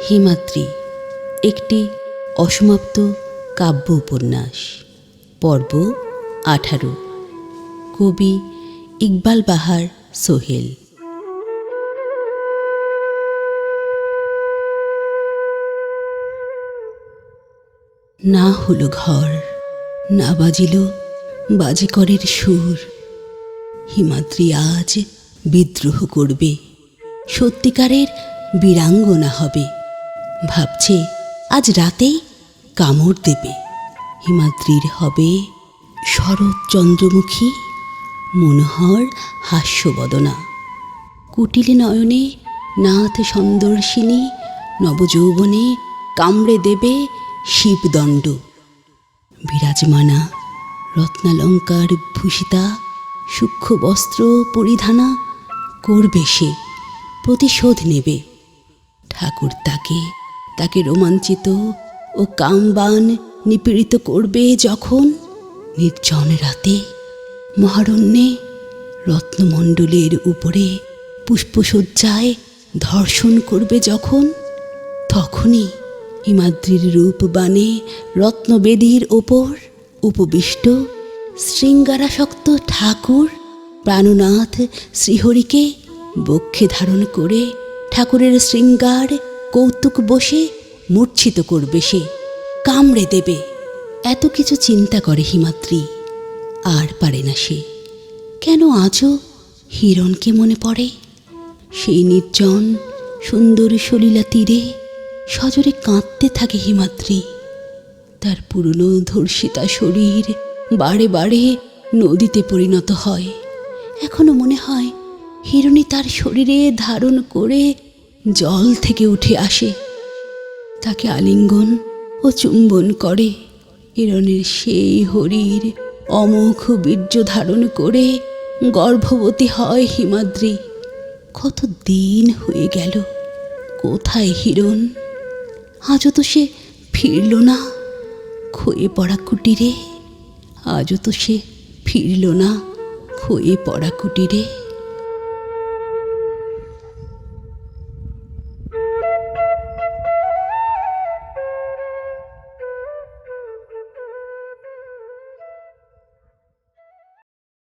হিমাদ্রি একটি অসমাপ্ত কাব্য উপন্যাস। পর্ব 18। কবি ইকবাল বাহার সোহেল। না হলো ঘর, না বাজিল বাজিকরের সুর। হিমাদ্রি আজ বিদ্রোহ করবে, সত্যিকারের বীরাঙ্গনা হবে। ভাবছে আজ রাতেই কামড় দেবে। হিমাদ্রির হবে শরৎ চন্দ্রমুখী মনোহর হাস্যবদনা। কুটিলে নয়নে নাথ সন্দর্শিনী নবযৌবনে কামড়ে দেবে শিবদণ্ড। বিরাজমানা রত্নালঙ্কার ভূষিতা সূক্ষ্ম বস্ত্র পরিধানা করবে সে, প্রতিশোধ নেবে। ঠাকুর তাকে রোমাঞ্চিত ও কামবান নিপীড়িত করবে যখন নির্জন রাতে মহারণ্যে রত্নমণ্ডলের উপরে পুষ্পসজ্জায় ধর্ষণ করবে যখন, তখনই হিমাদ্রির রূপবানে রত্নবেদীর ওপর উপবিষ্ট শৃঙ্গারাসক্ত ঠাকুর প্রাণনাথ শ্রীহরিকে বক্ষে ধারণ করে ঠাকুরের শৃঙ্গার কৌতুক বসে মূর্ছিত করবে সে, কামড়ে দেবে। এত কিছু চিন্তা করে হিমাদ্রি, আর পারে না সে। কেন আজও হিরণকে মনে পড়ে? সেই নির্জন সুন্দর সলিলা তীরে সজোরে কাঁদতে থাকে হিমাদ্রি। তার পুরনো ধর্ষিতা শরীর বারে বারে নদীতে পরিণত হয়। এখনো মনে হয় হিরণী তার শরীরে ধারণ করে জল থেকে উঠে আসে, তাকে আলিঙ্গন ও চুম্বন করে। হিরণের সেই হরির অমোঘ বীর্য ধারণ করে গর্ভবতী হয় হিমাদ্রি। কত দিন হয়ে গেল, কোথায় হিরণ? আজও তো সে ফিরল না ক্ষয়ে পড়া কুটিরে। আজও তো সে ফিরল না ক্ষয়ে পড়া কুটিরে।